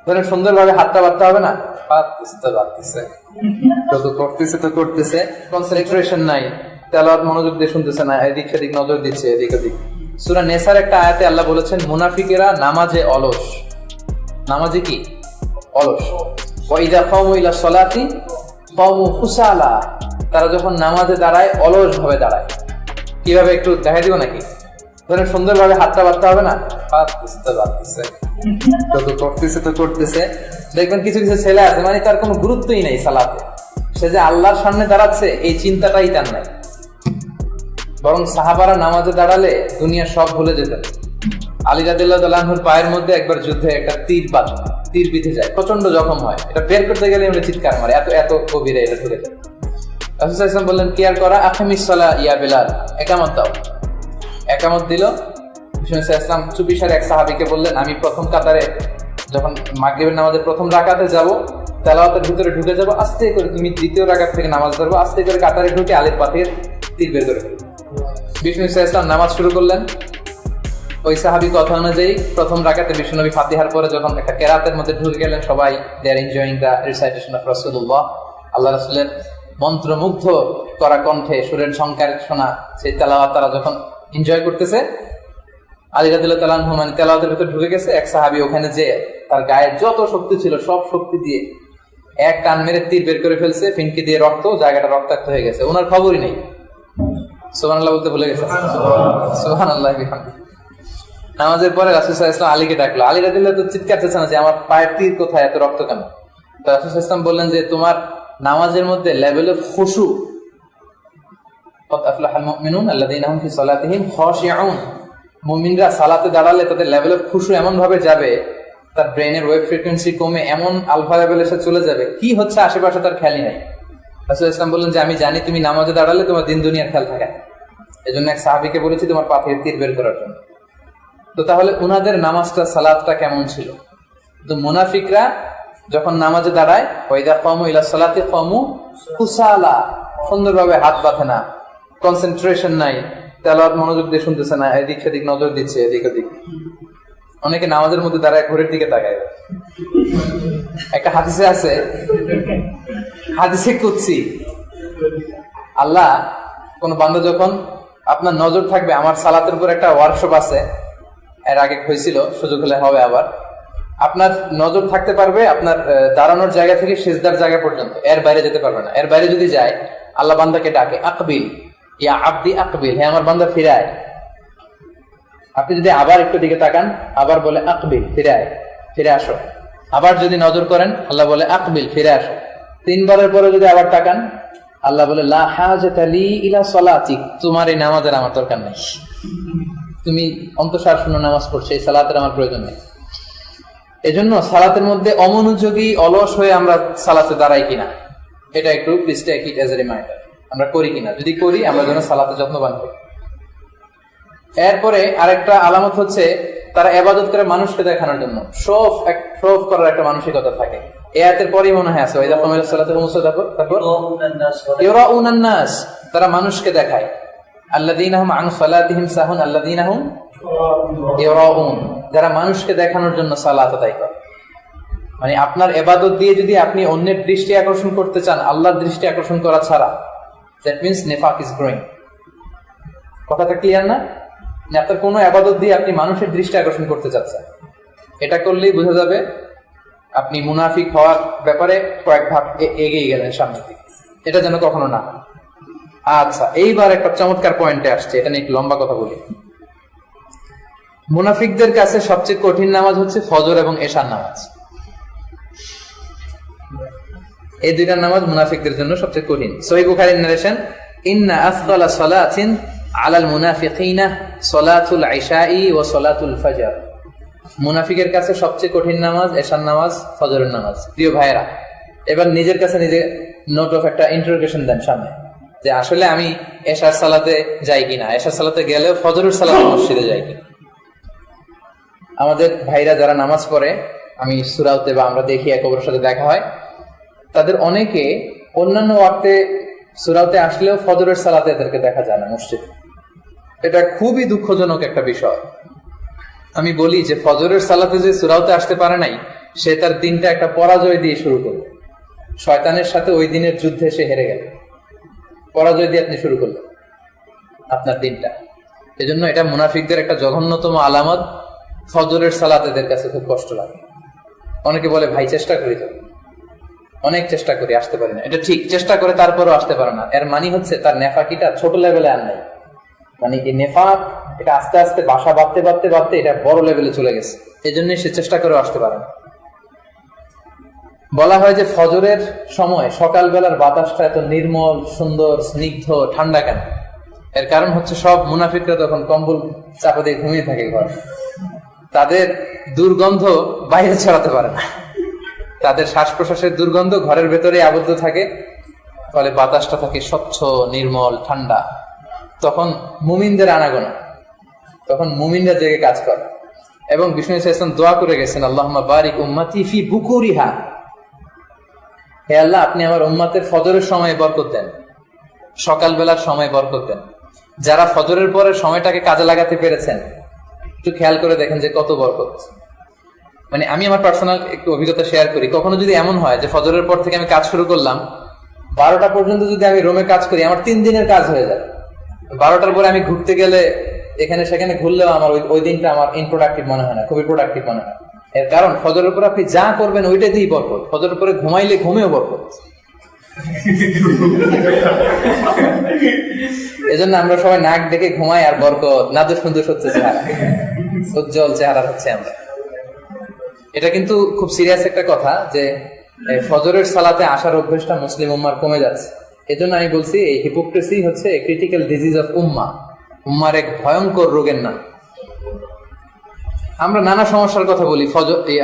ধরেন সুন্দরভাবে হাতটা বাঁধতে হবে না, বাঁধতেছে তো করতেছে, কনসেন্ট্রেশন নাই, তেলাওয়াত মনোযোগ দিয়ে শুনতেছে না, এদিক সেদিক নজর দিচ্ছে, এদিক ওদিক। সূরা নেসার একটা আয়াতে আল্লাহ বলেছেন মুনাফিকেরা নামাজে অলস। নামাজে কি অলস? ওয়া ইযা কামু ইলা সলাতি কামু কুসালা, তারা যখন নামাজে দাঁড়ায় অলস ভাবে দাঁড়ায়। কিভাবে একটু দেখাই দিব নাকি? ধরেন সুন্দরভাবে হাতটা বাঁধতে হবে না, বাঁধতেছে তো করতেছে। দেখবেন কিছু কিছু ছেলে আছে মানে তার কোনো গুরুত্বই নেই সালাতে, সে যে আল্লাহর সামনে দাঁড়াচ্ছে এই চিন্তাটাই তার নাই। বরং সাহাবারা নামাজে দাঁড়ালে দুনিয়ার সব ভুলে যেতেন। আলী রাদিয়াল্লাহু তাআলা আনহুর পায়ের মধ্যে একবার যুদ্ধে একটা তীর বিঁধে যায়, প্রচন্ড জখম হয়, এটা বের করতে গেলে উনি চিৎকার মারে, এত এত গভীরে এটা ঢুকে যায়। রাসূল সাল্লাল্লাহু আলাইহি ওয়াসাল্লাম বললেন কি আর করা, আকিমিস সালাহ ইয়া বিলাল, একামত দাও। একামত দিল। বিষ্ণু ইসলাম চুপিসারে এক সাহাবীকে বললেন, আমি প্রথম কাতারে যখন মাগরিবের নামাজের প্রথম রাকাতে যাব, তেলাওয়াতের ভিতরে ঢুকে যাব, আস্তে করে তুমি দ্বিতীয় রাকাত থেকে নামাজ ধরবো, আস্তে করে কাতারে ঢুকে আলীর পাতের তীর বের করে ফেলবে। বিষ্ণু ইসলাম নামাজ শুরু করলেন। ওই সাহাবী কথা অনুযায়ী প্রথম রাকাতে বিশ্বনবী ফাতিহার পরে যখন একটা কেরাতের মধ্যে ঢুকে গেলেন, সবাই they are enjoying the recitation of রাসূলুল্লাহ, আল্লাহ রাসূলের মন্ত্রমুগ্ধ করা কণ্ঠে সুরের ঝংকার শোনা সেই তেলাওয়াত তারা যখন এনজয় করতেছে, আলী রাদিয়াল্লাহু তাআলা আনহু মানে তেলাওয়াতের ভিতরে ঢুকে গেছে। এক সাহাবী ওখানে যে তার গায়ে যত শক্তি ছিল সব শক্তি দিয়ে এক টান মেরে তীর বের করে ফেলছে, ফিনকি দিয়ে রক্ত, জায়গাটা রক্তাক্ত হয়ে গেছে, ওনার খবরই নেই। সুবহানাল্লাহ বলতে ভুলে গেছে। সুবহানাল্লাহ বিহামদিহি। নামাজের পরে রাসূল সাল্লাল্লাহু আলাইহি ওয়াসাল্লাম আলীকে ডাকলো। আলী রাদিয়াল্লাহু তাআলা চিৎকার দিচ্ছেন যে আমার পায়ের তীর কোথায়, এত রক্ত কেন? তো রাসূল সাল্লাল্লাহু আলাইহি ওয়াসাল্লাম বললেন যে তোমার নামাজের মধ্যে লেভেল অফ খুশু, ক্বাদ আফলাহাল মুমিনুন আল্লাযীনা হুম ফি সালাতিহিম খাশিউন, মুমিনরা সালাতে দাঁড়ালে তাদের লেভেল অফ খুশু এমন ভাবে যাবে, তার ব্রেনের ওয়েভ ফ্রিকোয়েন্সি কমে এমন আলফা লেভেলে এসে চলে যাবে, কি হচ্ছে আশেপাশে তার খেয়ালই নাই। রাসূল ইসলাম বললেন যে আমি জানি তুমি নামাজে দাঁড়ালে তোমার দিন দুনিয়ার খেয়াল থাকে, এজন্য এক সাহাবীকে বলেছি তোমার পাথের তীর বের করার জন্য। তো তাহলে উনাদের নামাজটা সালাতটা কেমন ছিল? তো মুনাফিকরা যখন নামাজে দাঁড়ায়, ওয়াইদা কামু ইলা সালাতি কামু কুসালা, সুন্দরভাবে হাত বাঁধে না, কনসেন্ট্রেশন নাই, তেলাওয়াত মনোযোগ দিয়ে শুনতেছে না, এদিক সেদিক নজর দিচ্ছে, এদিক ওদিক। অনেকে নামাজের মধ্যে দাঁড়ায় ঘড়ির দিকে তাকায়। একটা হাদিসে আছে, হাদিসে কুদসি, আল্লাহ কোন বান্দা যখন আপনার নজর থাকবে, আমার সালাতের উপর একটা ওয়ার্কশপ আছে, এর আগে হয়েছিল, সুযোগ হলে হবে আবার, আপনার নজর থাকতে পারবে আপনার দাঁড়ানোর জায়গা থেকে সিজদার জায়গা পর্যন্ত, এর বাইরে যেতে পারবে না। এর বাইরে যদি যায় আল্লাহ বান্দাকে ডাকে, আকবিল ইয়া আব্দি আকবিল, হে আমার বান্দা ফিরে আয়। আপনি যদি আবার একটু দিকে তাকান, আবার বলে আকবিল, ফিরে আসো। আবার যদি নজর করেন, আল্লাহ বলে আকবিল, ফিরে আসো। তিনবারের পরে যদি আবার তাকান, আল্লাহ বলে লা হাজাতা লি ইলা সালাতিক, তোমার এই নামাজের আমার দরকার নেই, তুমি অন্তঃসার শূন্য নামাজ পড়ছো, এই সালাতের আমার প্রয়োজন নেই। এজন্য সালাতের মধ্যে অমনোযোগী অলস হয়ে আমরা সালাতে দাঁড়াই কিনা, এটা একটু please take it as a reminder, আমরা করি কিনা। যদি করি, আমরা যেন সালাতে যত্নবান হই। এরপরে আরেকটা আলামত হচ্ছে তারা ইবাদত করে মানুষকে দেখানোর জন্য, শো অফ করার একটা মানসিকতা থাকে। এই আয়াতের পরেই মনে হয় আছে, ওয়াইদা কামিলা সালাতু তারপর ইউরাউনান নাস, তারা মানুষকে দেখায়। আল্লাযীনা হুম আন সালাতিহিম সাহুন আল্লাযীনা হুম ইউরাউন, যারা মানুষকে দেখানোর জন্য সালাত আদায় করে। মানে আপনার ইবাদত দিয়ে যদি আপনি অন্যের দৃষ্টি আকর্ষণ করতে চান, আল্লাহর দৃষ্টি আকর্ষণ করা ছাড়া, দ্যাট মিন্স নিফাক ইজ গ্রোয়িং। কথাটা ক্লিয়ার না? আপনার কোনো ইবাদত দিয়ে আপনি মানুষের দৃষ্টি আকর্ষণ করতে চাচ্ছেন, এটা করলেই বোঝা যাবে আপনি মুনাফিক হওয়ার ব্যাপারে কয়েক ধাপ এগিয়ে গেলেন সামনে দিকে। এটা যেন কখনো না। আচ্ছা, এইবার একটা চমৎকার পয়েন্টে আসছে, এটা নিয়ে একটু লম্বা কথা বলি। মুনাফিকদের কাছে সবচেয়ে কঠিন নামাজ হচ্ছে ফজর এবং এশার নামাজ। এই দুইটা নামাজ মুনাফিকদের জন্য সবচেয়ে কঠিন। সহিহ বুখারীর নারেশন, ইন্না আফদালা সালাতিন আলাল মুনাফিকিনা সালাতুল ইশাই ওয়া সালাতুল ফজর। মুনাফিকের কাছে সবচেয়ে কঠিন নামাজ এশার নামাজ, ফজরের নামাজ। প্রিয় ভাইয়েরা, এবার নিজের কাছে নিজে নোট অফ একটা ইন্টারোগেশন দেন সামনে, যে আসলে আমি এশার সালাতে যাই কিনা, এশার সালাতে গেলেও ফজরের সালাতে মসজিদে যাই কিনা। আমাদের ভাইরা যারা নামাজ পড়ে, আমি সূরাতে বা আমরা দেখি এক অপরের সাথে দেখা হয়, তাদের অনেকে অন্যান্য ওয়াক্তে সূরাতে আসলেও ফজরের সালাতে এদেরকে দেখা যায় না মসজিদে। এটা খুবই দুঃখজনক একটা বিষয়। আমি বলি যে ফজরের সালাতে যে সূরাতে আসতে পারে নাই, সে তার দিনটা একটা পরাজয় দিয়ে শুরু করবে। শয়তানের সাথে ওই দিনের যুদ্ধে সে হেরে গেল, পরাজয় দিয়ে আপনি শুরু করলেন আপনার দিনটা। এজন্য এটা মুনাফিকদের একটা জঘন্যতম আলামত। ফজরের সালাত এদের কাছে খুব কষ্ট লাগে। অনেকে বলে ভাই চেষ্টা করি, তো অনেক চেষ্টা করি, আসতে পারি না। এটা ঠিক, চেষ্টা করে তারপরও আসতে পারে না, এর মানে হচ্ছে তার নেফাকিটা ছোট লেভেলে আর নাই। মানে কি নেফাক এটা আস্তে আস্তে বাসা বাঁধতে বাঁধতে বাঁধতে এটা বড় লেভেলে চলে গেছে, এই জন্যই সে চেষ্টা করেও আসতে পারে না। বলা হয় যে ফজরের সময় সকালবেলার বাতাসটা এত নির্মল, সুন্দর, স্নিগ্ধ, ঠান্ডা কেন? এর কারণ হচ্ছে সব মুনাফিকরা তখন কম্বল চাপা দিয়ে ঘুমিয়ে থাকে ঘর। তাদের দুর্গন্ধ বাইরে ছড়াতে পারে না, তাদের শ্বাস প্রশ্বাসের দুর্গন্ধ ঘরের ভেতরে আবদ্ধ থাকে, ফলে বাতাসটা থাকে স্বচ্ছ, নির্মল, ঠান্ডা। তখন মুমিনদের আনাগোনা, তখন মুমিনরা জেগে কাজ করে। এবং বিষ্ণু ইসলাম দোয়া করে গেছেন, আল্লাহুম্মা বারিক উম্মতি ফি বুকুরিহা, হে আল্লাহ আপনি আমার উম্মতের ফজরের সময় বরকত দেন, সকালবেলার সময় বরকত দেন। যারা ফজরের পরে সময়টাকে কাজে লাগাতে পেরেছেন একটু খেয়াল করে দেখেন যে কত বরকত। মানে আমি আমার পার্সোনাল একটু অভিজ্ঞতা শেয়ার করি। কখনো যদি এমন হয় যে ফজরের পর থেকে আমি কাজ শুরু করলাম, 12টা পর্যন্ত যদি আমি রুমে কাজ করি, আমার 3 দিনের কাজ হয়ে যায়। 12টার পরে আমি ঘুরতে গেলে, এখানে সেখানে ঘুরলেও আমার ওই দিনটা আমার ইনপ্রোডাক্টিভ মনে হয় না, খুবই প্রোডাক্টিভ মনে হয়। এর কারণ ফজরের পরে আপনি যা করবেন ওইটাতেই বরকত। ফজরের পরে ঘুমাইলে ঘুমেও বরকত। এজন্য আমরা সবাই নাক ডেকে ঘুমাই আর বরকত, নাদুস নুদুস হচ্ছে চেহারা, উজ্জ্বল চেহারা হচ্ছে আমরা। এটা কিন্তু খুব সিরিয়াস একটা কথা যে ফজরের সালাতে আসার অভ্যেসটা মুসলিম উম্মার কমে যাচ্ছে। এজন্য আমি বলছি এই হিপোক্রেসি হচ্ছে ক্রিটিক্যাল ডিজিজ অফ উম্মা, উম্মার এক ভয়ঙ্কর রোগের নাম। আমরা নানা সমস্যার কথা বলি,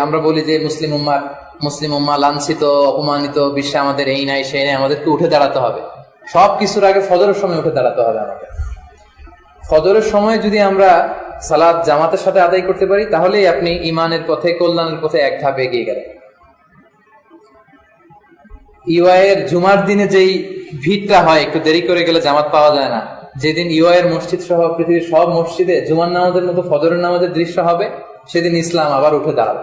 আমরা বলি যে মুসলিম উম্মা লাঞ্ছিত, অপমানিত, বিশ্বে আমাদের এই নাই সেই নাই, আমাদেরকে উঠে দাঁড়াতে হবে। সব কিছুর আগে ফজরের সময় উঠে দাঁড়াতে হবে আমাদের। ফজরের সময় যদি আমরা সালাত জামাতের সাথে আদায় করতে পারি, তাহলেই আপনি ইমানের পথে, কল্যাণের পথে এক ধাপ এগিয়ে গেলেন। ইউআইয়ের জুমার দিনে যেই ভিড়টা হয়, একটু দেরি করে গেলে জামাত পাওয়া যায় না। যেদিন ইউআইয়ের মসজিদ সহ পৃথিবীর সব মসজিদে জুমার নামাজের মতো ফজরের নামাজের দৃশ্য হবে, সেদিন ইসলাম আবার উঠে দাঁড়াবে।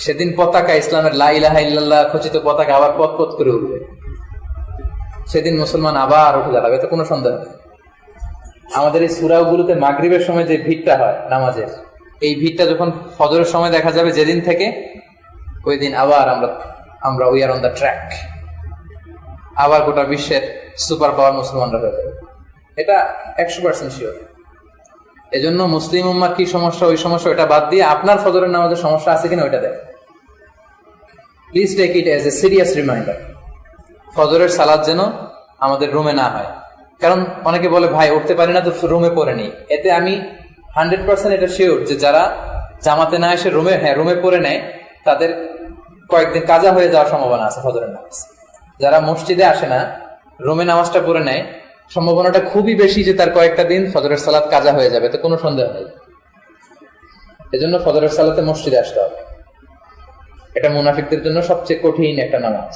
সেদিন পতাকা, ইসলামের লা ইলাহা ইল্লাল্লাহ খচিত পতাকা আবার পথ পথ করে উঠবে। সেদিন মুসলমান আবার উঠে দাঁড়াবে, এতে কোনো সন্দেহ নেই। আমাদের এই সূরাগুলোতে মাগরিবের সময় যে ভিড়টা হয় নামাজের, এই ভিড়টা যখন ফজরের সময় দেখা যাবে যেদিন থেকে, ওই দিন আবার আমরা we are on the track, আবার গোটা বিশ্বের সুপার পাওয়ার মুসলমানরা হয়ে যাবে। এটা 100% শিওর। এজন্য মুসলিম উম্মার কি সমস্যা, ওই সমস্যা ওটা বাদ দিয়ে আপনার ফজরের নামাজের সমস্যা আছে কিনা ওইটা দেখেন। Please take it as a serious reminder. ফজরের সালাত যেন আমাদের রুমে না হয়। কারণ অনেকে বলে ভাই উঠতে পারি না, তো রুমে পড়ে নেই। এতে আমি 100% এটা শিওর যে যারা জামাতে না এসে রুমে পড়ে নেয়, তাদের কয়েকদিন কাজা হয়ে যাওয়ার সম্ভাবনা আছে ফজরের নামাজ। যারা মসজিদে আসে না, রুমে নামাজটা পড়ে নেয়, সম্ভাবনাটা খুবই বেশি যে তার কয়েকটা দিন ফজরের সালাত কাজা হয়ে যাবে, তো কোনো সন্দেহ নেই। এজন্য ফজরের সালাতে মসজিদে আসতে হবে। এটা মুনাফিকদের জন্য সবচেয়ে কঠিন একটা নামাজ।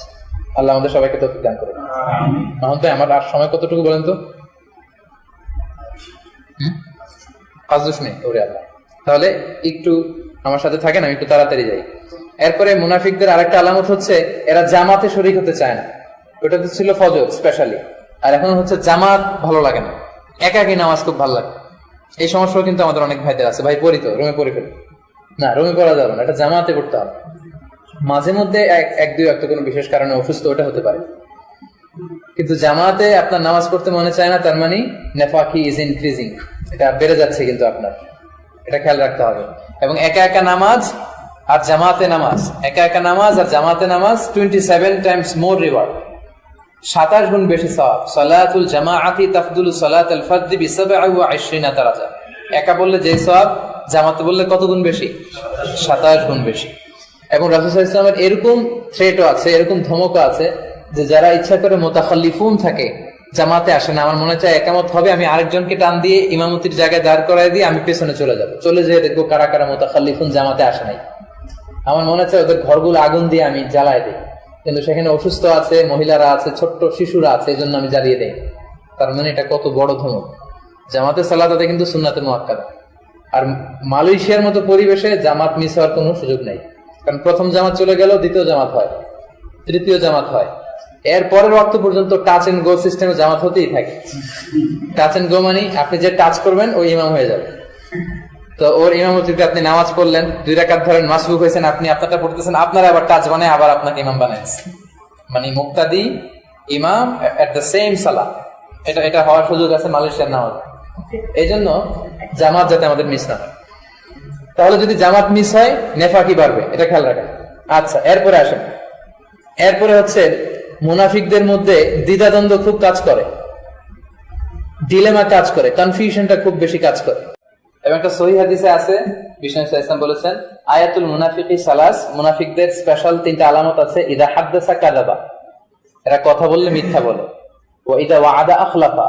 আল্লাহ আমাদের সবাইকে তৌফিক দান করুন। এখন তো আমার আর সময় কতটুকু বলেন তো? 5-10 মিনিট। ওরে আল্লাহ, তাহলে একটু আমার সাথে থাকেন, আমি একটু তাড়াতাড়ি যাই। এরপরে মুনাফিকদের আরেকটা আলামত হচ্ছে এরা জামাতে শরীক হতে চায় না। ওটা তো ছিল ফজর স্পেশালি, আর এখন হচ্ছে জামাত ভালো লাগে না, একাকী নামাজ খুব ভালো লাগে। এই সমস্যাও কিন্তু আমাদের অনেক ভাইদের আছে, ভাই পড়ি তো রুমে পড়ে ফেলি না, রুমে পড়া যাবে না, এটা জামাতে পড়তে হবে। মাঝে মধ্যে এক দুই একটা কোনো বিশেষ কারণে অসুস্থ, ওটা হতে পারে, কিন্তু জামাতে আপনার নামাজ পড়তে মনে চায় না, তার মানে নেফাকি ইজ ইনক্রিজিং, এটা বেড়ে যাচ্ছে কিন্তু আপনার, এটা খেয়াল রাখতে হবে। এবং একা একা নামাজ আর জামাতে নামাজ, একা একা নামাজ আর জামাতে নামাজ 27 টাইমস মোর রিওয়ার্ড, 27 গুণ বেশি সওয়াব। সালাতুল জামাআতি তাফদুলু সালাতাল ফাজরি বি27 দারাজা। একা বললে যে সওয়াব, জামাতে বললে কত গুণ বেশি? 27 গুণ বেশি। এবং রাসূল সাল্লাল্লাহু আলাইহি ওয়াসাল্লামের এরকম থ্রেটও আছে, এরকম ধমকও আছে যে যারা ইচ্ছা করে মুতাখাল্লিফুন থাকে, জামাতে আসে না, আমার মনে চায় একামত হবে, আমি আরেকজনকে টান দিয়ে ইমামতির জায়গায় দাঁড় করাই দিয়ে আমি পেছনে চলে যাব, চলে যেয়ে দেখবো কারা কারা মুতাখাল্লিফুন জামাতে আসে নাই। আমার মনে চায় ওদের ঘরগুলো আগুন দিয়ে আমি জ্বালায় দিই, কিন্তু সেখানে অসুস্থ আছে, মহিলারা আছে, ছোট্ট শিশুরা আছে, এই জন্য আমি জ্বালিয়ে দেই। তার মানে এটা কত বড় ধমক। জামাতে সালাতে কিন্তু সুন্নাতে মুআক্কাদা। আর মালয়েশিয়ার মতো পরিবেশে জামাত মিস হওয়ার কোনো সুযোগ নেই। কারণ প্রথম জামাত চলে গেল, দ্বিতীয় জামাত হয়, তৃতীয় জামাত হয়, এর পরের ওয়াক্ত পর্যন্ত টাচ এন্ড গো সিস্টেমে জামাত হতেই থাকে। টাচ এন্ড গো মানে আপনি যে টাচ করবেন ওই ইমাম হয়ে যাবে। তো ওর ইমামতিতে আপনি নামাজ পড়লেন, 2 রাকাত ধরেন, মাসবুক হয়েছেন, আপনি আপনারটা পড়তেছেন, আপনারা আবার টাচ বানায় আবার আপনাকে ইমাম বানাইছে, মানে মুক্তাদি ইমাম এট দ্য সেম সালাহ। এটা হওয়ার সুযোগ আছে মালয়েশিয়ার নামাজ। এই জন্য জামাত যাতে আমাদের মিস না হয়। তাহলে যদি জামাত মিস হয় নেফাকি বাড়বে, এটা খেয়াল রাখেন। আচ্ছা, এরপরে আসেন। এরপরে হচ্ছে মুনাফিকদের মধ্যে দ্বিধাদ্বন্দ্ব খুব কাজ করে, ডিলেমা কাজ করে, কনফিউশনটা খুব বেশি কাজ করে। এবং একটা সহিহ হাদিসে আছে, বিষ্ণু ইসলাম বলেছেন, আয়াতুল মুনাফিকি সালাস, মুনাফিকদের স্পেশাল 3টা আলামত আছে। ইদা হাদ্দাসা কাযাবা, এরা কথা বললে মিথ্যা বলে। ওয়া ইদা ওয়াআদা আখলাফা,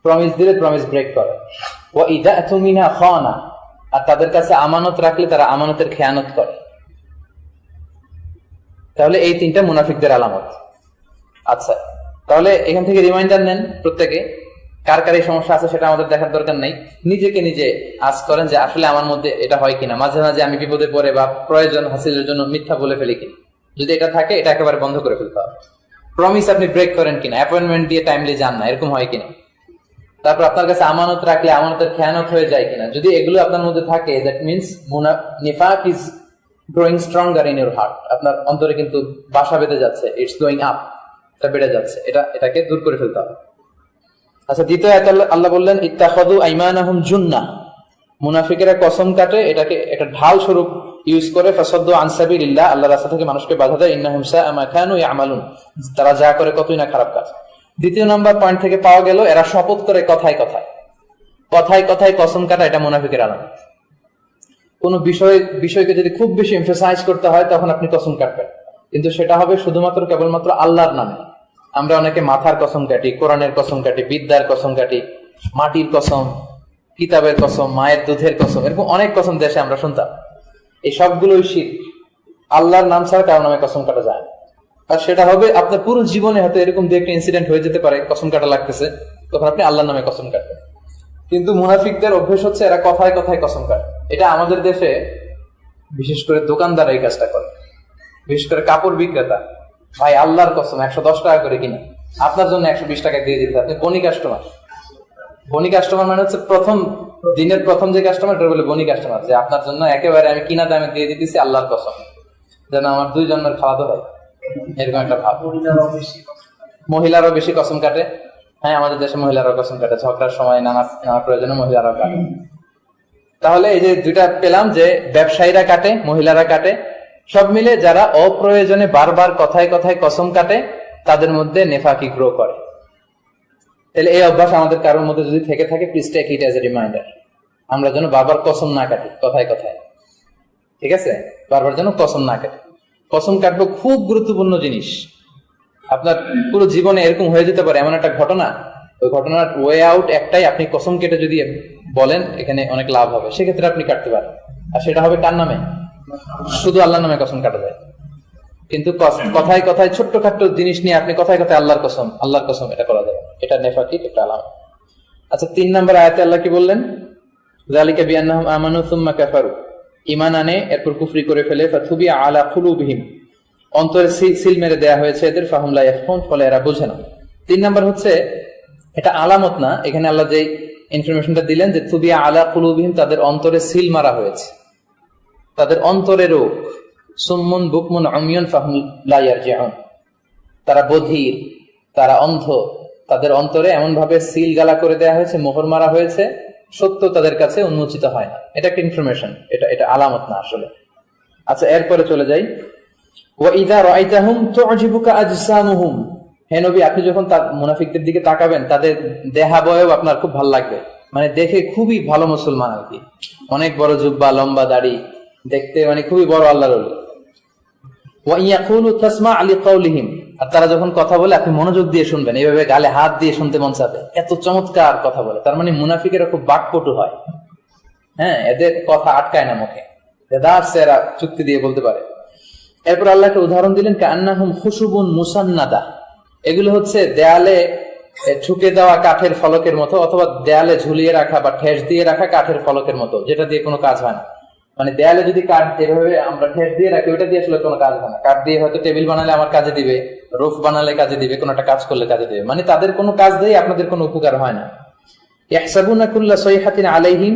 প্রমিস দিলে প্রমিস ব্রেক করে। ওয়া ইদা আতুমিনা খানা, আর তাদের কাছে আমানত রাখলে তারা আমানতের খেয়ানত করে। তাহলে এই 3টা মুনাফিকদের আলামত। আচ্ছা, তাহলে এখান থেকে রিমাইন্ডার নেন প্রত্যেকে, কার কার এই সমস্যা আছে সেটা আমাদের দেখার দরকার নেই। নিজেকে নিজে আজ করেন যে আসলে আমার মধ্যে এটা হয় কিনা, মাঝে মাঝে আমি বিপদে পড়ে বা প্রয়োজন হাসিলের জন্য মিথ্যা বলে ফেলি কিনা। যদি এটা থাকে, এটা একেবারে বন্ধ করে ফেলতে হবে। প্রমিস আপনি ব্রেক করেন কিনা, অ্যাপয়েন্টমেন্ট দিয়ে টাইমলি যান না, এরকম হয় কিনা। তারপর আপনার কাছে আমানত রাখলে আমানতের খেয়ানত হয়ে যায় কিনা। যদি এগুলো আপনার মধ্যে থাকে, দ্যাট মিনস নিফাক is growing stronger in your heart. আপনার অন্তরে কিন্তু বাসা বেঁধে যাচ্ছে, ইটস গোয়িং আপ, এটা বেড়ে যাচ্ছে, এটাকে দূর করে ফেলতে হবে। আচ্ছা, দ্বিতীয় আয়াতে আল্লাহ বললেন, ইত্তাখাযু আইমানাহুম জুন্নাহ, মুনাফিকেরা কসম কাটে, এটাকে একটা ঢাল স্বরূপ ইউজ করে, ফাসাদ্দু আন সাবিলিল্লাহ, আল্লাহর রাস্তা থেকে মানুষকে বাধা দেয়, ইন্নাহুম সাআ মা কানু ইয়ামালুন, তারা যা করে কতই না খারাপ কাজ। দ্বিতীয় নাম্বার পয়েন্ট থেকে পাওয়া গেল, এরা শপথ করে কথায় কথায় কসম কাটা, এটা মুনাফিকের আলামত। কোন বিষয়কে যদি খুব বেশি এমফাসাইজ করতে হয় তখন আপনি কসম কাটবেন, কিন্তু সেটা হবে শুধুমাত্র কেবলমাত্র আল্লাহর নামে। আমরা অনেকে মাথার কসম কাটি, কোরআনের কসম কাটি, বিদ্যার কসম কাটি, মাটির কসম, কিতাবের কসম, মায়ের দুধের কসম, এরকম অনেক কসম দেশে আমরা শুনতাম। এই সবগুলোই শিরক। আল্লাহর নাম ছাড়া কারো নামে কসম কাটা যায় না। আর সেটা হবে আপনার পুরো জীবনে হয়তো এরকম যে একটা ইনসিডেন্ট হয়ে যেতে পারে, কসম কাটা লাগতেছে, তখন আপনি আল্লাহর নামে কসম কাটবেন। কিন্তু মুনাফিকদের অভ্যেস হচ্ছে এরা কথায় কথায় কসম কাটে। এটা আমাদের দেশে বিশেষ করে দোকানদার এই কাজটা করে, বিশেষ করে কাপড় বিক্রেতা। ভাই আল্লাহর কসম 110 টাকা করে কিনা, আপনার জন্য 120 টাকা দিয়ে দিতে। আপনি বনি কাস্টমার। বনি কাস্টমার মানে হচ্ছে প্রথম দিনের প্রথম যে কাস্টমার, এটা বলে বনি কাস্টমার, যে আপনার জন্য একেবারে আমি কিনা দামে দিয়ে দিতেছি আল্লাহর কসম, যেন আমার 2 জন্মের খাওয়াতে হয়, এরকম একটা ভাব। মহিলারাও বেশি কসম কাটে। হ্যাঁ, আমাদের দেশে মহিলারাও কসম কাটে, ঝগড়ার সময় নানা প্রয়োজনে মহিলারাও কাটে। তাহলে এই যে 2টা পেলাম, যে ব্যবসায়ীরা কাটে, মহিলারা কাটে, সব মিলে যারা অপ্রয়োজনে বারবার কথায় কথায় কসম কাটে তাদের মধ্যে নেফাকি গ্রো করে। তাহলে এই অভ্যাস আমাদের কারোর মধ্যে যদি থেকে থাকে, please take it as a reminder, আমরা যেন বারবার কসম না কাটি কথায় কথায়। ঠিক আছে, বারবার যেন কসম না কাটি। কসম কাটবো খুব গুরুত্বপূর্ণ জিনিস। আপনার পুরো জীবনে এরকম হয়ে যেতে পারে এমন একটা ঘটনা, ওই ঘটনার ওয়ে আউট একটাই, আপনি কসম কেটে যদি বলেন এখানে অনেক লাভ হবে, সেক্ষেত্রে আপনি কাটতে পারেন। আর সেটা হবে কার নামে? শুধু আল্লাহর নামে কসম কাটা যায়। কিন্তু কথায় কথায় ছোট্ট খাট্ট জিনিস নিয়ে আপনি কথায় কথায় আল্লাহর কসম এটা করা যায়, এটা নেফাকি, এটা আলামত। আচ্ছা, 3 নম্বর আয়াতে আল্লাহ কি বললেন? যালিকা বিআন্নাহুম আমানু সুম্মা কাফারু, ঈমান আনে এরপর কুফরি করে ফেলে, ফাতুবিয়া আলা কুলুবিহিম, অন্তরে সিল মেরে দেয়া হয়েছে এদের, ফাহুম লা ইয়াফকুন, ফলে এরা বোঝে না। 3 নম্বর হচ্ছে এটা আলামত না, এখানে আল্লাহ যে ইনফরমেশনটা দিলেন যে তুবিয়া আলা কুলুবিহিম, তাদের অন্তরে সিল মারা হয়েছে, তাদের অন্তরে রোগ। সুম্মুন বুকমুন উমিয়ুন ফাহুম লা ইয়ারজিউন, তারা বধির, তারা অন্ধ, তাদের অন্তরে এমন ভাবে সিল গালা করে দেয়া হয়েছে, মোহর মারা হয়েছে, সত্য তাদের কাছে উন্মোচিত হয় না। এটা একটা ইনফরমেশন, এটা আলামত না আসলে। আচ্ছা, এরপরে চলে যাই। ওয়া ইযা রাআইতাহুম তু'জিবুকা আজসামুহুম, হে নবী আপনি যখন মুনাফিকদের দিকে তাকাবেন, তাদের দেহাবয়ব আপনার খুব ভালো লাগবে, মানে দেখে খুবই ভালো মুসলমান আর কি, অনেক বড় জুব্বা, লম্বা দাড়ি, দেখতে মানে খুবই বড় আল্লাহর ওলি। ওয়া ইয়াকুলু তাসমা' লিকাউলিহিম, আর তারা যখন কথা বলে আপনি মনোযোগ দিয়ে শুনবেন, এইভাবে গালে হাত দিয়ে শুনতে মন চাবে, এত চমৎকার কথা বলে। তার মানে মুনাফিকেরা খুব বাকপটু হয়। হ্যাঁ, এদের কথা আটকায় না মুখে, এরা চুক্তি দিয়ে বলতে পারে। এরপর আল্লাহ একটা উদাহরণ দিলেন, কান্নাহুম খুশুবুন মুসান্নাদা, এগুলো হচ্ছে দেয়ালে ঠুকে দেওয়া কাঠের ফলকের মতো, অথবা দেয়ালে ঝুলিয়ে রাখা বা ঠেস দিয়ে রাখা কাঠের ফলকের মতো, যেটা দিয়ে কোনো কাজ হয় না। মানে দেয়ালে যদি কাঠ এভাবে আমরা ঠেট দিয়ে রাখি, ওইটা দিয়ে আসলে কোনো কাজ হয় না। কাঠ দিয়ে হয়তো টেবিল বানালে আমার কাজে দিবে, রুফ বানালে কাজে দিবে, কোনো একটা কাজ করলে কাজে দিবে, মানে তাদের কোনো কাজ দিয়ে আপনাদের কোনো উপকার হয় না। ইয়াহসাবুনা কুল্লা সাইহাতিন আলাইহিম,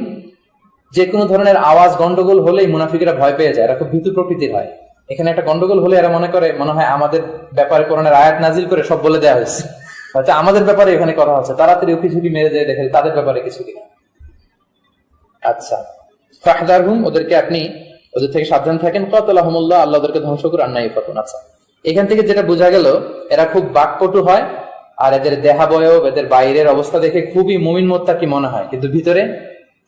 যে কোনো ধরনের আওয়াজ গন্ডগোল হলেই মুনাফিকরা ভয় পেয়ে যায়, এরা খুব ভীতু প্রকৃতির হয়। এখানে একটা গন্ডগোল হলে এরা মনে হয় আমাদের ব্যাপারে কোরআনের আয়াত নাজিল করে সব বলে দেওয়া হয়েছে, হয়তো আমাদের ব্যাপারে এখানে কথা হচ্ছে, তাড়াতাড়ি উকি ঝুঁকি মেরে যায় দেখে তাদের ব্যাপারে কিছু কিনা। আচ্ছা, ফাহদারহুম, ওদেরকে আপনি ওদের থেকে সাবধান থাকেন। কাতালাহুমুল্লাহ, আল্লাহ ওদেরকে ধ্বংস করে আন্না ইউফাকুন। আচ্ছা, এখান থেকে যেটা বোঝা গেল এরা খুব বাকপটু হয়, আর এদের দেহাবয়ব, এদের বাইরের অবস্থা দেখে খুবই মুমিন মুত্তাকি মনে হয়, কিন্তু ভিতরে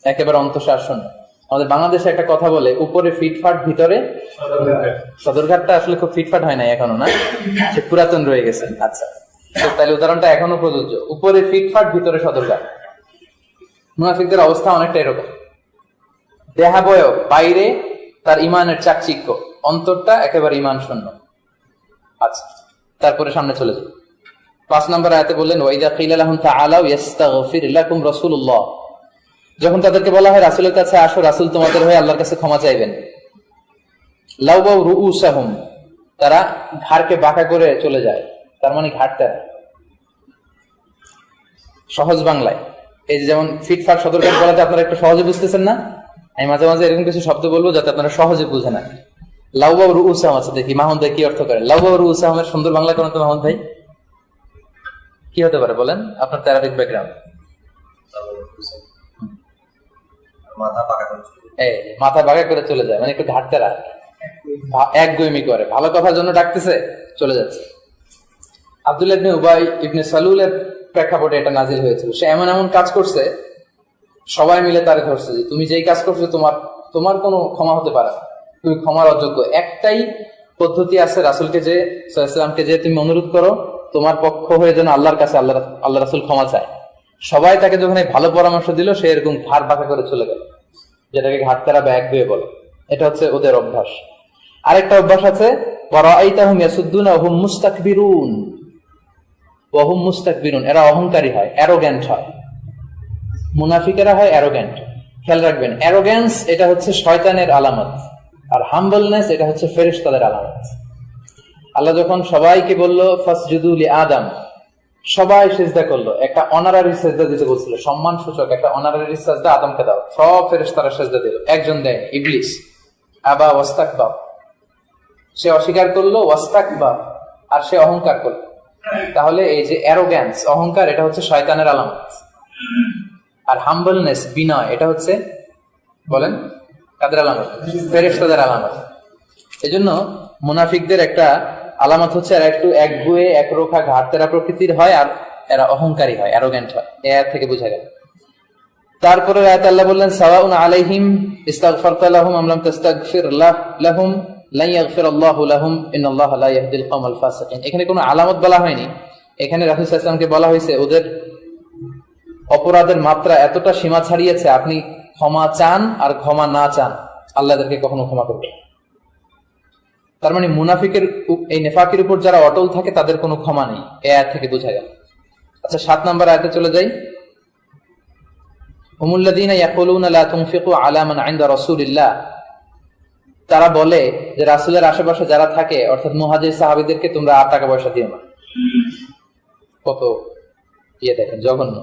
একেবারে অন্তঃসার শূন্য। আমাদের বাংলাদেশে একটা কথা বলে, উপরে ফিটফাট ভিতরে সদরঘাটটা আসলে খুব ফিটফাট হয় না এখনো, না সে পুরাতন রয়ে গেছে। আচ্ছা, তাহলে উদাহরণটা এখনো প্রযোজ্য, উপরে ফিটফাট ভিতরে সদরঘাট। মুনাফিকদের অবস্থা অনেকটা এরকম, দেহাবয়ব বাইরে তার ইমানের চাকচিক্য, অন্তরটা একেবারে ইমান শূন্য। আচ্ছা, তারপরে সামনে চলে যাবে। 5 নম্বর আয়াতে বললেন, ওয়াইদা কিলা লাহুম তাআলাউ ইস্তাগফির লাকুম রাসূলুল্লাহ, যখন তাদেরকে বলা হয় রাসূলের কাছে আসো, রাসূল তোমাদের হয়ে আল্লাহর কাছে ক্ষমা চাইবেন। লাউবাউ রুউসাহুম, তারা ঘাড়কে বাঁকা করে চলে যায়, তার মানে ঘাড়টা সহজ বাংলায় এই যেমন ফিটফাট সদরঘাট বলাতে আপনারা একটু সহজে বুঝতেছেন না, আমি মাঝে মাঝে এরকম কিছু শব্দ বলবো যাতে আপনারা সহজে বুঝে না। লাউবাউ রুউসাহুম আছে, দেখি মাহমুদ ভাই কি অর্থ করে লাউবাউ রুউসাহুমের সুন্দর বাংলা কোন তো মাহমুদ ভাই কি হতে পারে বলেন, আপনার তেরাবিক ব্যাকগ্রাউন্ড। মাথা বাঁকা করে চলে যায়, মানে একটু ঘাটতেরা একগুইমি করে, ভালো কথার জন্য ডাকতেছে চলে যাচ্ছে। আব্দুল্লাহ ইবনে উবাই ইবনে সালুলের প্রেক্ষাপটে এটা নাজিল হয়েছিল। সে এমন এমন কাজ করছে, সবাই মিলে তারে ধরছে যে তুমি যেই কাজ করছো তোমার কোনো ক্ষমা হতে পারে না, তুমি ক্ষমার অযোগ্য। একটাই পদ্ধতি আছে, রাসূলকে যে সাল্লাল্লাহু আলাইহি ওয়াসাল্লামকে যে তুমি অনুরোধ করো তোমার পক্ষ হয়ে যেন আল্লাহর কাছে আল্লাহ রাসূল ক্ষমা চায়। সবাই তাকে যখন ভালো পরামর্শ দিল, সে এরকম ঘাড় বাঁকা করে চলে গেল, যেটাকে ঘাটতারা বা এক গুয়ে বলে। এটা হচ্ছে ওদের অভ্যাস। আরেকটা অভ্যাস আছে, ওয়ারাআইতাহুম ইয়াসুদ্দুনা ওয়া হুম মুস্তাকবিরুন, ওয়া হুম মুস্তাকবিরুন, এরা অহংকারী হয়, অ্যারোগ্যান্ট হয়। মুনাফিকেরা হয় অ্যারোগ্যান্ট। খেয়াল রাখবেন, অ্যারোগ্যান্স এটা হচ্ছে শয়তানের আলামত, আর হাম্বলনেস এটা হচ্ছে ফেরেশতাদের আলামত। আল্লাহ যখন সবাইকে বলল ফাসজুদু লি আদম, সবাই সিজদা করলো, একটা অনারারি সিজদা দিতে বলছিল, সম্মান সূচক একটা অনারারি সিজদা আদমকে দাও, সব ফেরেশতারা সিজদা দিল, একজন দেয়নি, ইবলিস। আবা ওয়াস্তাকবার, সে অস্বীকার করলো, ওয়াস্তাকবার, আর সে অহংকার করলো। তাহলে এই যে অ্যারোগ্যান্স, অহংকার, এটা হচ্ছে শয়তানের আলামত। আর হাম্বলনেস, বিনয়, এটা হচ্ছে বলেন কাদের আলামত? ফেরেশতাদের আলামত। এজন্য মুনাফিকদের একটা আলামত হচ্ছে এরা একটু একগুয়ে একরোখা ঘাটতেরা প্রকৃতির হয়, আর এরা অহংকারী হয়, অ্যারোগ্যান্ট হয়। এই আয়াত থেকে বোঝা গেল। তারপরে আয়াতে আল্লাহ বললেন, সাওয়াউন আলাইহিম ইস্তাগফারতা লাহুম আম লাম তাস্তাগফির লাহুম লা ইয়াগফিরাল্লাহু লাহুম ইন্নাল্লাহা লা ইয়াহদিল কওমাল ফাসিকিন। এখানে কোনো আলামত বলা হয়নি, এখানে রাসূল সাল্লাল্লাহু আলাইহি ওয়াসাল্লামকে বলা হয়েছে ওদের অপরাধের মাত্রা এতটা সীমা ছাড়িয়েছে, আপনি ক্ষমা চান আর ক্ষমা না চান, আল্লাহ এদেরকে কখনো ক্ষমা করবে। তার মানে মুনাফিকের এই নেফাকের উপর যারা অটল থাকে তাদের কোনো ক্ষমা নেই, এই আয়াত থেকে বোঝা গেল। আচ্ছা, 7 নম্বর আয়াতে চলে যাই। হুমুল্লাযীনা ইয়াকুলুনা লা তুনফিকু আলা মান ইনদা রাসূলিল্লাহ, তারা বলে যে রাসূলের আশেপাশে যারা থাকে, অর্থাৎ মুহাজির সাহাবীদেরকে তোমরা আর টাকা পয়সা দিও না। কত দেখেন জঘন্য।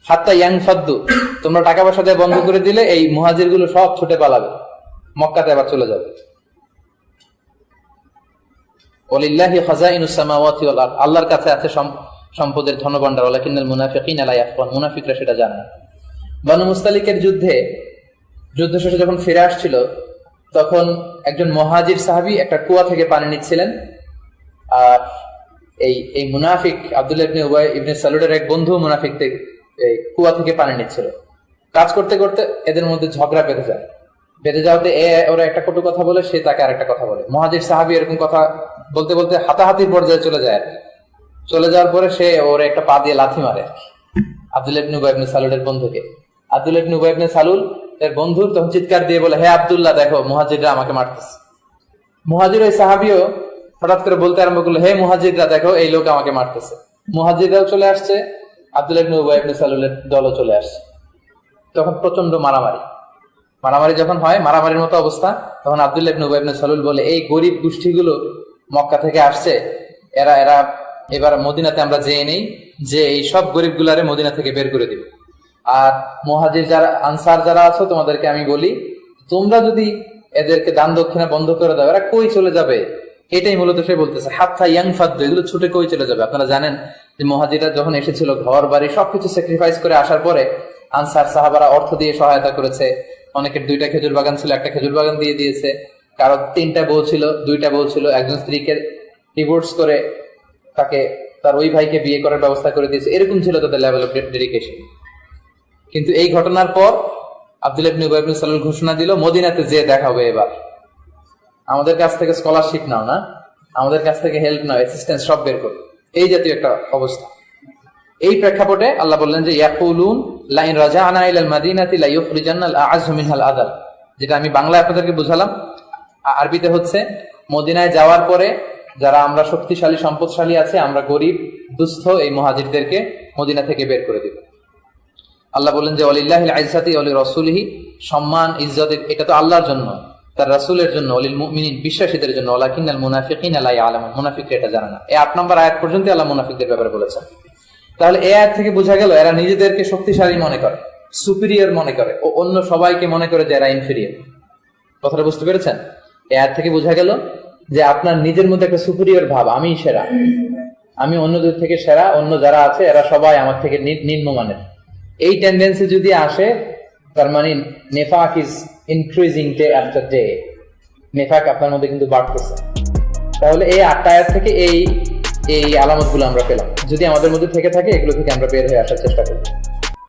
হাত্তা ইয়ানফাদ্দু, তোমরা টাকা পয়সা দিয়ে বন্ধ করে দিলে এই মুহাজির গুলো সব ছুটে পালাবে, মক্কাতে আবার চলে যাবে। ওয়ালিল্লাহি খাযাইনুস সামাওয়াতি ওয়াল আরদ, আল্লাহর কাছে আছে সম্পদের ধনভাণ্ডার, ওয়ালাকিন্নাল মুনাফিকিনা লা ইয়াফকাহুন, মুনাফিকরা সেটা জানে না। বনু মুস্তালিকের যুদ্ধ শেষে যখন ফিরে আসছিল, তখন একজন মুহাজির সাহাবী একটা কুয়া থেকে পানি নিচ্ছিলেন, আর এই মুনাফিক আব্দুল্লাহ ইবনে উবাই ইবনে সালুলের এক বন্ধু মুনাফিক থেকে এই কুয়া থেকে পানি নিচ্ছিল। কাজ করতে করতে এদের মধ্যে ঝগড়া বেঁধে যাওয়াতে ওরা একটা কটু কথা বলে, সে তাকে আরেকটা কথা বলে। মুহাজির সাহাবী এরকম কথা বলতে বলতে হাতাহাতির পর্যায়ে চলে যায়। চলে যাওয়ার পরে সে ওর একটা পা দিয়ে লাথি মারে আব্দুল্লাহ ইবনে উবাই ইবনে সালুলের বন্ধুকে। আব্দুল্লাহ ইবনে উবাই ইবনে সালুল এর বন্ধু তখন চিৎকার দিয়ে বলে, হে আব্দুল্লাহ, দেখো মুহাজিররা আমাকে মারতেছে। মুহাজির ওই সাহাবীও হঠাৎ করে বলতে আরম্ভ করলো, হে মুহাজিররা, দেখো এই লোক আমাকে মারতেছে। মুহাজিররাও চলে আসছে, আব্দুল্লাহ ইবনে উবাই ইবনে সালুলের দলও চলে আসছে। তখন প্রচন্ড মারামারি যখন হয়, মারামারির মতো অবস্থা, তখন আব্দুল্লাহ ইবনে উবাই ইবনে সালুল বলে, এই গরিব গোষ্ঠীগুলো মক্কা থেকে আসছে, এরা এরা এবার মদিনাতে আমরা যেয়ে নেই, যে এই সব গরিবগুলারে মদিনা থেকে বের করে দিব। আর মুহাজির যারা, আনসার যারা আছো, তোমাদেরকে আমি বলি, তোমরা যদি এদেরকে দান দক্ষিণা বন্ধ করে দাও, এরা কই চলে যাবে? এটাই মূলত সে বলতেছে, হাত্তা ইয়াংফাদ্দু, এগুলো ছুটে কই চলে যাবে? আপনারা জানেন যে মুহাজিরা যখন এসেছিল, ঘর বাড়ি সবকিছু স্যাক্রিফাইস করে আসার পরে আনসার সাহাবারা অর্থ দিয়ে সহায়তা করেছে। অনেকের 2টা খেজুর বাগান ছিল, 1টা খেজুর বাগান দিয়ে দিয়েছে। কারো 3টা বউ ছিল, 2টা বউ ছিল, একজন স্ত্রীকে ডিভোর্স করে তাকে, তার ওই ভাইকে বিয়ে করার ব্যবস্থা করে দিয়েছে। এরকম ছিল তাদের লেভেল অফ ডেডিকেশন। কিন্তু এই ঘটনার পর আব্দুল্লাহ ইবনে উবাই ইবনে সালুল ঘোষণা দিল, মদিনাতে যে দেখা হবে, এবার আমাদের কাছ থেকে স্কলারশিপ নাও না, আমাদের কাছ থেকে হেল্প নাও, অ্যাসিস্ট্যান্স সব বের করো। এই জাতীয় একটা অবস্থা। এই প্রেক্ষাপটে আল্লাহ বললেন যে ইয়াকুলুন লাইন রাজা'না ইলাল মাদিনাতি লা ইউখরিজান্নাল আ'আযু মিনহাল আযাল, যেটা আমি বাংলায় আপনাদেরকে বুঝালাম, আরবিতে হচ্ছে মদিনায় যাওয়ার পরে যারা আমরা শক্তিশালী সম্পদশালী আছে, আমরা গরিব দুস্থ এই মুহাজিরদেরকে মদিনা থেকে বের করে দিব। আল্লাহ বললেন যে ওয়ালিল্লাহিল ইজ্জাতি ওয়া লিরাসূলিহি, সম্মান ইজ্জত এটা তো আল্লাহর জন্য, তার রাসূলের জন্য, ওয়ালিল মুমিনিন বিশ্বাসীদের জন্য, ওয়ালাকিন্নাল মুনাফিকিনা লা ইয়ালামুন, মুনাফিকরা এটা জানে না। এই 8 নম্বর আয়াত পর্যন্ত আল্লাহ মুনাফিকদের ব্যাপারে বলেছেন। তাহলে এই আয়াত থেকে বোঝা গেল এরা নিজেদেরকে শক্তিশালী মনে করে, সুপিরিয়র মনে করে, ও অন্য সবাইকে মনে করে যে এরা ইনফেরিয়র। কথাটা বুঝতে পেরেছেন? এই আয়াত থেকে বোঝা গেল যে আপনার নিজের মধ্যে একটা সুপিরিয়র ভাব, আমি সেরা, আমি অন্যদের থেকে সেরা, অন্য যারা আছে এরা সবাই আমার থেকে নিম্নমানের। এই টেন্ডেন্সি যদি আসে, তার মানে নেফাক is increasing day after day, নেফাক আপনার মধ্যে কিন্তু বাড়তেছে। তাহলে এই 8টা আয়াত থেকে এই আলামতগুলো আমরা পেলাম। যদি আমাদের মধ্যে থেকে থাকে, এগুলো থেকে আমরা বের হয়ে আসার চেষ্টা করব।